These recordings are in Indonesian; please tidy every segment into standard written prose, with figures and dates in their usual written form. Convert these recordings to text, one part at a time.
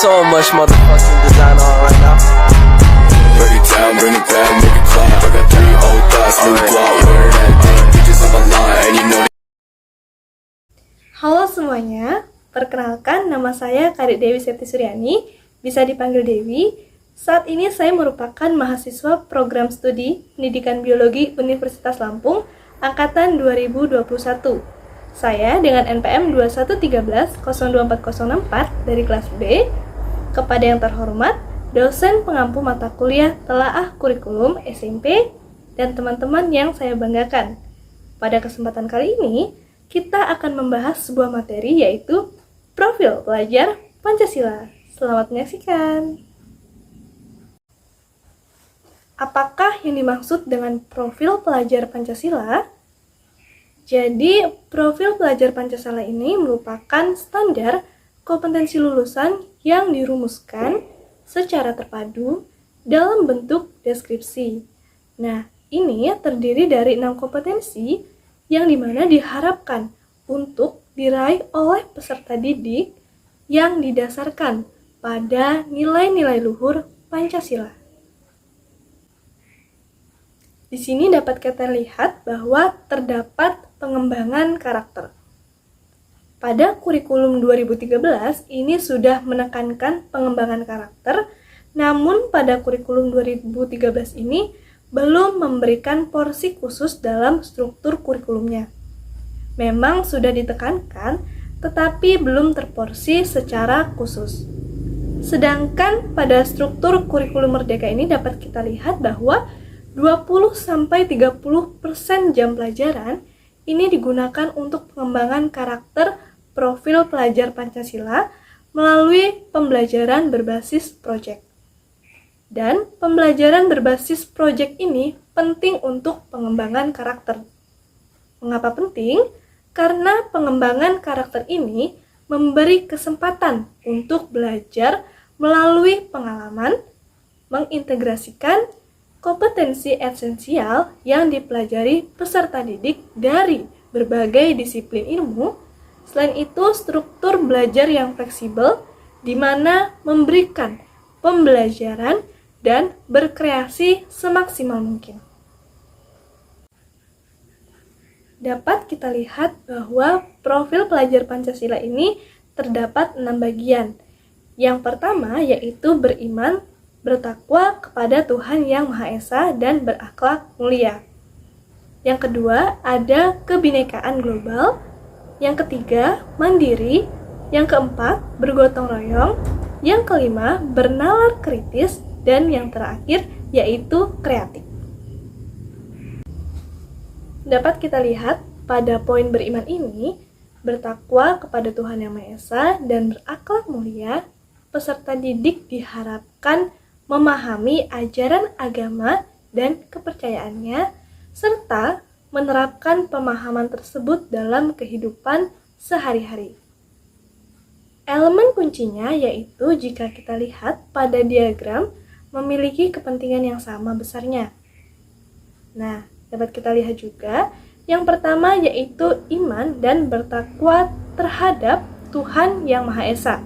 so much motherfucking design on right now. Break it down, bring it back, make it clap. I got 3 old thoughts, new block, where that thing, bitches on my line, and you know. Halo semuanya, perkenalkan nama saya Karik Dewi Septi Suryani, bisa dipanggil Dewi. Saat ini saya merupakan mahasiswa program studi Pendidikan Biologi Universitas Lampung Angkatan 2021. Saya dengan NPM 2113-02404 dari kelas B. Kepada yang terhormat, dosen pengampu mata kuliah telaah kurikulum SMP dan teman-teman yang saya banggakan. Pada kesempatan kali ini, kita akan membahas sebuah materi yaitu Profil Pelajar Pancasila. Selamat menyaksikan. Apakah yang dimaksud dengan profil pelajar Pancasila? Jadi, profil pelajar Pancasila ini merupakan standar kompetensi lulusan yang dirumuskan secara terpadu dalam bentuk deskripsi. Nah, ini terdiri dari 6 kompetensi yang dimana diharapkan untuk diraih oleh peserta didik yang didasarkan pada nilai-nilai luhur Pancasila. Di sini dapat kita lihat bahwa terdapat pengembangan karakter. Pada kurikulum 2013 ini sudah menekankan pengembangan karakter, namun pada kurikulum 2013 ini belum memberikan porsi khusus dalam struktur kurikulumnya. Memang sudah ditekankan, tetapi belum terporsi secara khusus. Sedangkan pada struktur kurikulum Merdeka ini dapat kita lihat bahwa 20-30% jam pelajaran ini digunakan untuk pengembangan karakter profil pelajar Pancasila melalui pembelajaran berbasis proyek. Dan pembelajaran berbasis proyek ini penting untuk pengembangan karakter. Mengapa penting? Karena pengembangan karakter ini memberi kesempatan untuk belajar melalui pengalaman, mengintegrasikan kompetensi esensial yang dipelajari peserta didik dari berbagai disiplin ilmu. Selain itu, struktur belajar yang fleksibel di mana memberikan pembelajaran dan berkreasi semaksimal mungkin. Dapat kita lihat bahwa profil pelajar Pancasila ini terdapat 6 bagian. Yang pertama yaitu beriman, bertakwa kepada Tuhan Yang Maha Esa dan berakhlak mulia. Yang kedua ada kebinekaan global. Yang ketiga mandiri. Yang keempat bergotong royong. Yang kelima bernalar kritis. Dan yang terakhir yaitu kreatif. Dapat kita lihat pada poin beriman ini, bertakwa kepada Tuhan Yang Maha Esa dan berakhlak mulia, peserta didik diharapkan memahami ajaran agama dan kepercayaannya, serta menerapkan pemahaman tersebut dalam kehidupan sehari-hari. Elemen kuncinya yaitu jika kita lihat pada diagram, memiliki kepentingan yang sama besarnya. Nah, dapat kita lihat juga, yang pertama yaitu iman dan bertakwa terhadap Tuhan Yang Maha Esa.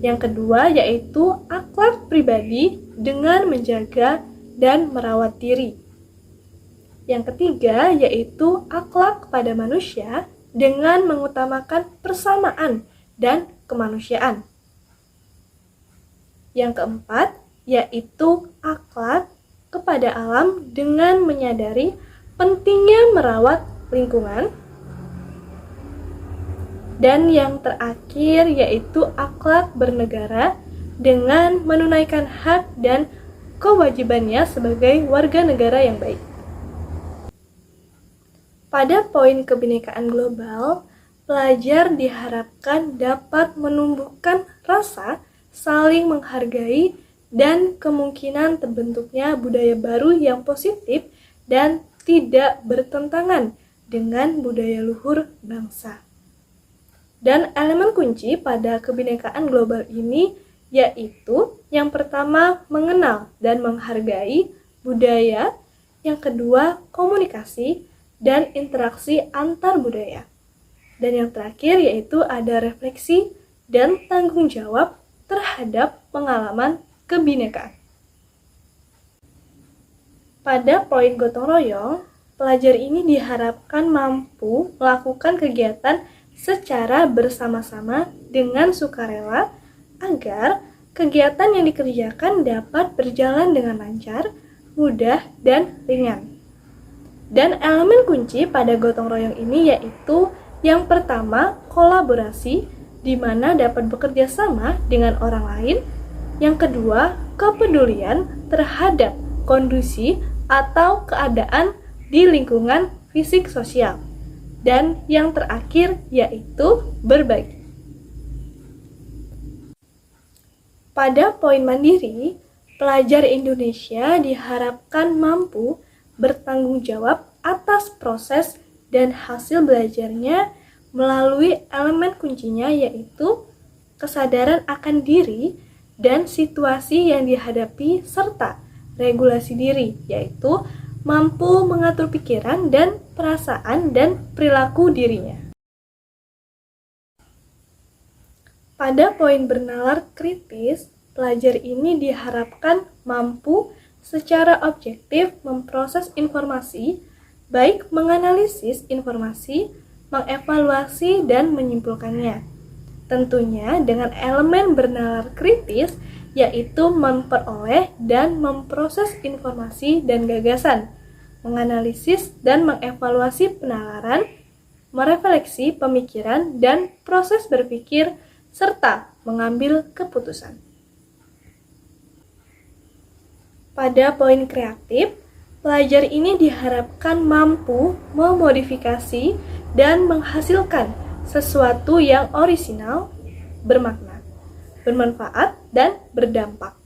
Yang kedua yaitu akhlak pribadi dengan menjaga dan merawat diri. Yang ketiga yaitu akhlak kepada manusia dengan mengutamakan persamaan dan kemanusiaan. Yang keempat yaitu akhlak kepada alam dengan menyadari pentingnya merawat lingkungan. Dan yang terakhir yaitu akhlak bernegara dengan menunaikan hak dan kewajibannya sebagai warga negara yang baik. Pada poin kebinekaan global, pelajar diharapkan dapat menumbuhkan rasa saling menghargai dan kemungkinan terbentuknya budaya baru yang positif dan tidak bertentangan dengan budaya luhur bangsa. Dan elemen kunci pada kebinekaan global ini yaitu yang pertama mengenal dan menghargai budaya, yang kedua komunikasi dan interaksi antar budaya. Dan yang terakhir yaitu ada refleksi dan tanggung jawab terhadap pengalaman kebinekaan. Pada poin gotong royong, pelajar ini diharapkan mampu melakukan kegiatan secara bersama-sama dengan sukarela agar kegiatan yang dikerjakan dapat berjalan dengan lancar, mudah, dan ringan. Dan elemen kunci pada gotong royong ini yaitu yang pertama, kolaborasi, di mana dapat bekerja sama dengan orang lain. Yang kedua, kepedulian terhadap kondisi atau keadaan di lingkungan fisik sosial. Dan yang terakhir yaitu berbagi. Pada poin mandiri, pelajar Indonesia diharapkan mampu bertanggung jawab atas proses dan hasil belajarnya melalui elemen kuncinya yaitu kesadaran akan diri dan situasi yang dihadapi serta regulasi diri, yaitu mampu mengatur pikiran dan perasaan dan perilaku dirinya. Pada poin bernalar kritis, pelajar ini diharapkan mampu secara objektif memproses informasi, baik menganalisis informasi, mengevaluasi, dan menyimpulkannya. Tentunya dengan elemen bernalar kritis, yaitu memperoleh dan memproses informasi dan gagasan, menganalisis dan mengevaluasi penalaran, merefleksi pemikiran dan proses berpikir, serta mengambil keputusan. Pada poin kreatif, pelajar ini diharapkan mampu memodifikasi dan menghasilkan sesuatu yang orisinal, bermakna, bermanfaat, dan berdampak.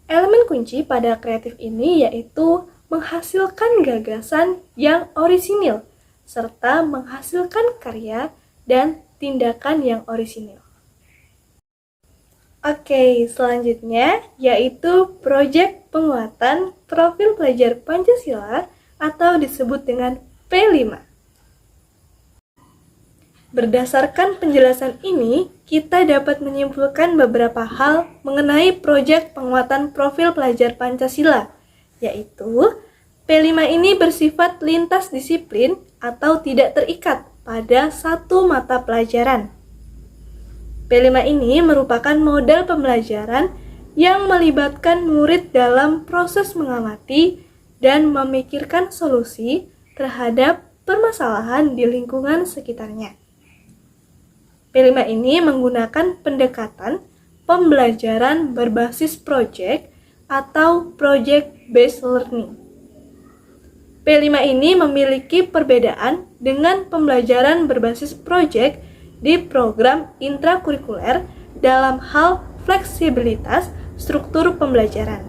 Elemen kunci pada kreatif ini yaitu menghasilkan gagasan yang orisinil, serta menghasilkan karya dan tindakan yang orisinil. Oke, selanjutnya yaitu proyek penguatan profil pelajar Pancasila atau disebut dengan P5. Berdasarkan penjelasan ini, kita dapat menyimpulkan beberapa hal mengenai proyek penguatan profil pelajar Pancasila, yaitu P5 ini bersifat lintas disiplin atau tidak terikat pada satu mata pelajaran. P5 ini merupakan model pembelajaran yang melibatkan murid dalam proses mengamati dan memikirkan solusi terhadap permasalahan di lingkungan sekitarnya. P5 ini menggunakan pendekatan pembelajaran berbasis project atau project-based learning. P5 ini memiliki perbedaan dengan pembelajaran berbasis project di program intrakurikuler dalam hal fleksibilitas struktur pembelajaran.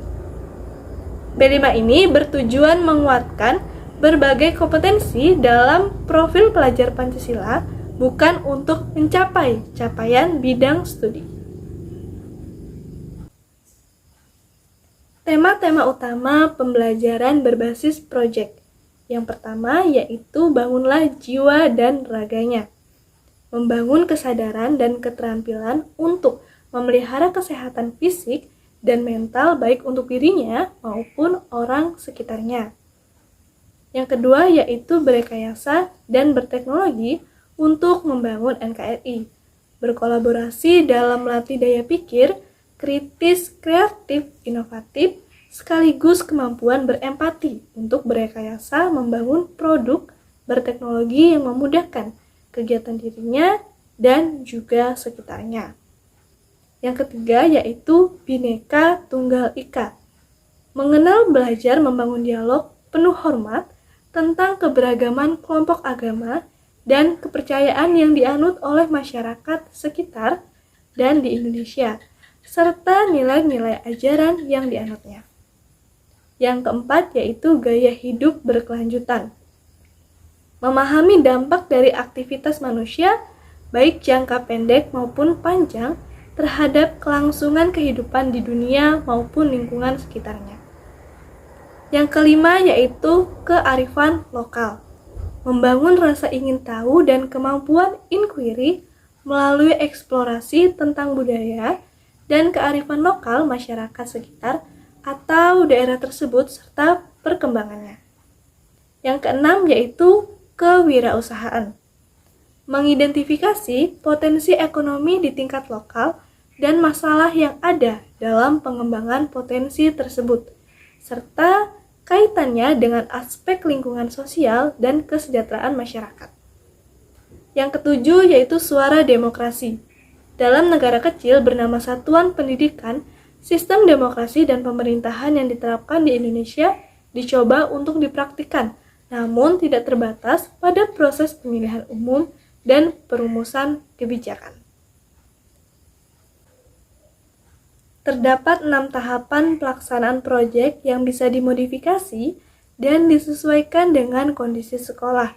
P5 ini bertujuan menguatkan berbagai kompetensi dalam profil pelajar Pancasila, bukan untuk mencapai capaian bidang studi. Tema-tema utama pembelajaran berbasis proyek. Yang pertama yaitu bangunlah jiwa dan raganya. Membangun kesadaran dan keterampilan untuk memelihara kesehatan fisik dan mental baik untuk dirinya maupun orang sekitarnya. Yang kedua yaitu berekayasa dan berteknologi untuk membangun NKRI, berkolaborasi dalam melatih daya pikir, kritis, kreatif, inovatif, sekaligus kemampuan berempati untuk berekayasa membangun produk berteknologi yang memudahkan kegiatan dirinya dan juga sekitarnya. Yang ketiga yaitu Bhinneka Tunggal Ika, mengenal, belajar, membangun dialog penuh hormat tentang keberagaman kelompok agama dan kepercayaan yang dianut oleh masyarakat sekitar dan di Indonesia, serta nilai-nilai ajaran yang dianutnya. Yang keempat yaitu gaya hidup berkelanjutan. Memahami dampak dari aktivitas manusia, baik jangka pendek maupun panjang, terhadap kelangsungan kehidupan di dunia maupun lingkungan sekitarnya. Yang kelima yaitu kearifan lokal. Membangun rasa ingin tahu dan kemampuan inquiry melalui eksplorasi tentang budaya dan kearifan lokal masyarakat sekitar atau daerah tersebut serta perkembangannya. Yang keenam yaitu kewirausahaan. Mengidentifikasi potensi ekonomi di tingkat lokal dan masalah yang ada dalam pengembangan potensi tersebut, serta kaitannya dengan aspek lingkungan sosial dan kesejahteraan masyarakat. Yang ketujuh yaitu suara demokrasi. Dalam negara kecil bernama Satuan Pendidikan, sistem demokrasi dan pemerintahan yang diterapkan di Indonesia dicoba untuk dipraktikkan, namun tidak terbatas pada proses pemilihan umum dan perumusan kebijakan. Terdapat 6 tahapan pelaksanaan proyek yang bisa dimodifikasi dan disesuaikan dengan kondisi sekolah.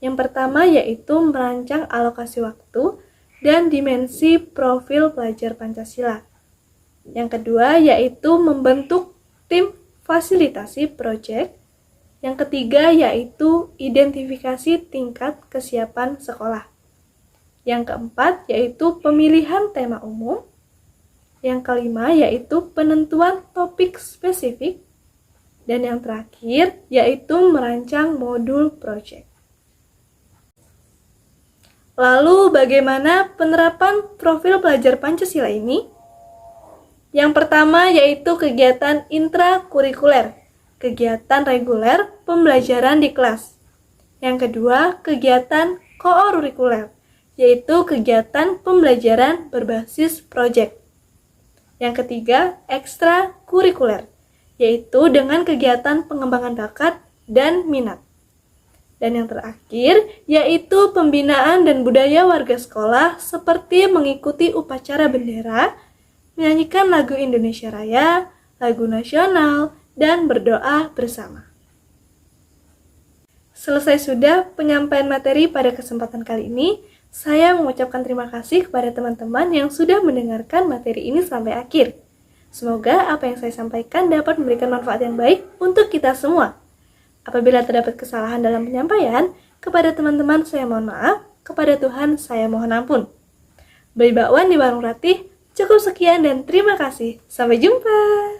Yang pertama yaitu merancang alokasi waktu dan dimensi profil pelajar Pancasila. Yang kedua yaitu membentuk tim fasilitasi proyek. Yang ketiga yaitu identifikasi tingkat kesiapan sekolah. Yang keempat yaitu pemilihan tema umum. Yang kelima yaitu penentuan topik spesifik. Dan yang terakhir yaitu merancang modul proyek. Lalu bagaimana penerapan profil pelajar Pancasila ini? Yang pertama yaitu kegiatan intrakurikuler, kegiatan reguler pembelajaran di kelas. Yang kedua, kegiatan kokurikuler, yaitu kegiatan pembelajaran berbasis proyek. Yang ketiga, ekstrakurikuler, yaitu dengan kegiatan pengembangan bakat dan minat. Dan yang terakhir, yaitu pembinaan dan budaya warga sekolah seperti mengikuti upacara bendera, menyanyikan lagu Indonesia Raya, lagu nasional, dan berdoa bersama. Selesai sudah penyampaian materi pada kesempatan kali ini. Saya mengucapkan terima kasih kepada teman-teman yang sudah mendengarkan materi ini sampai akhir. Semoga apa yang saya sampaikan dapat memberikan manfaat yang baik untuk kita semua. Apabila terdapat kesalahan dalam penyampaian, kepada teman-teman saya mohon maaf, kepada Tuhan saya mohon ampun. Bayi bakwan di Warung Ratih, cukup sekian dan terima kasih. Sampai jumpa.